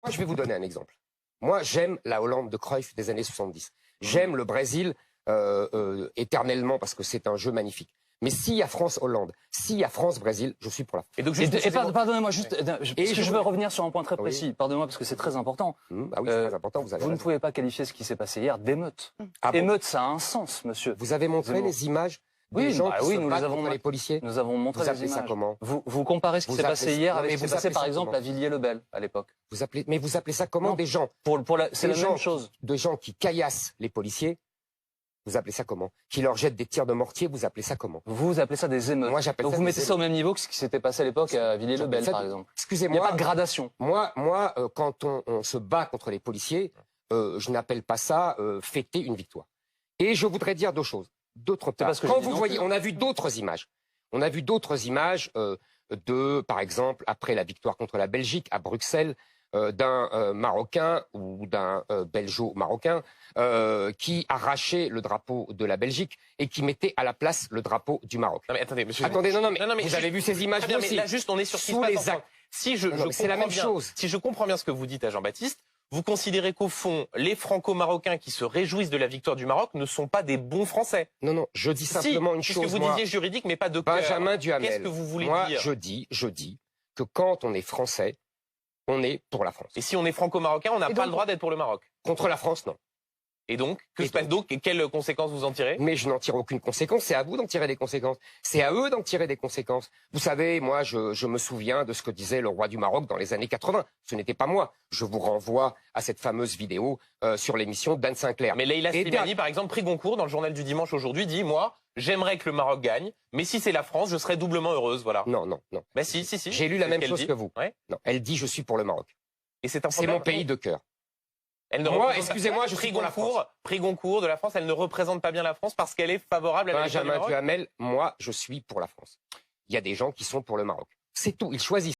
Moi, je vais vous donner un exemple. Moi, j'aime la Hollande de Cruyff des années 70. J'aime le Brésil éternellement parce que c'est un jeu magnifique. Mais s'il y a France-Hollande, s'il y a France-Brésil, je suis pour la France. Et donc, pardonnez-moi, juste, parce que je veux revenir sur un point très précis. Oui. Pardonnez-moi, parce que c'est très important. Ah oui, c'est très important, vous avez raison. Ne pouvez pas qualifier ce qui s'est passé hier d'émeute. Émeute, ça a un sens, monsieur. Vous avez montré les images des gens qui se battent contre les policiers. Nous avons montré les images. Ça comment? Vous comparez ce qui s'est passé hier avec ce qui s'est passé, par exemple, à Villiers-le-Bel, à l'époque. Mais vous appelez ça comment? Des gens. C'est la même chose. Des gens qui caillassent les policiers. Vous appelez ça comment? Qui leur jettent des tirs de mortier, vous appelez ça comment? Vous appelez ça des émeutes. Moi, j'appelle ça donc vous mettez ça au même niveau que ce qui s'était passé à l'époque à Villiers-le-Bel, par exemple. Excusez-moi. Il n'y a pas de gradation. Moi, quand on se bat contre les policiers, je n'appelle pas ça fêter une victoire. Et je voudrais dire deux choses. D'autre part, quand vous voyez, on a vu d'autres images. On a vu d'autres images par exemple, après la victoire contre la Belgique à Bruxelles, d'un Marocain ou d'un Belgeo-Marocain qui arrachait le drapeau de la Belgique et qui mettait à la place le drapeau du Maroc. Non mais attendez, monsieur. Attendez, non, mais vous avez vu ces images bien, aussi. Mais là, juste, on est sur sous les actes. Si c'est la même chose. Si je comprends bien ce que vous dites à Jean-Baptiste, vous considérez qu'au fond, les Franco-Marocains qui se réjouissent de la victoire du Maroc ne sont pas des bons Français. Non, je dis simplement une chose. Puisque vous disiez juridique, mais pas de cœur. Benjamin Duhamel. Qu'est-ce que vous voulez dire? Moi, je dis que quand on est français, on est pour la France. Et si on est franco-marocain, on n'a pas le droit d'être pour le Maroc? Contre la France, non. Et donc, que se passe donc? Et quelles conséquences vous en tirez? Mais je n'en tire aucune conséquence, c'est à vous d'en tirer des conséquences. C'est à eux d'en tirer des conséquences. Vous savez, moi, je me souviens de ce que disait le roi du Maroc dans les années 80. Ce n'était pas moi. Je vous renvoie à cette fameuse vidéo sur l'émission d'Anne Sinclair. Mais Leïla Slimani, par exemple, prix Goncourt, dans le journal du dimanche aujourd'hui, dit, moi, j'aimerais que le Maroc gagne, mais si c'est la France, je serais doublement heureuse, voilà. Non. Bah si. J'ai lu la même chose que vous. Ouais. Non, elle dit, je suis pour le Maroc. Et c'est mon pays de cœur. Moi, excusez-moi, je suis pour la France. Prix Goncourt de la France, elle ne représente pas bien la France parce qu'elle est favorable à la victoire du Maroc. Benjamin Duhamel, moi, je suis pour la France. Il y a des gens qui sont pour le Maroc. C'est tout, ils choisissent.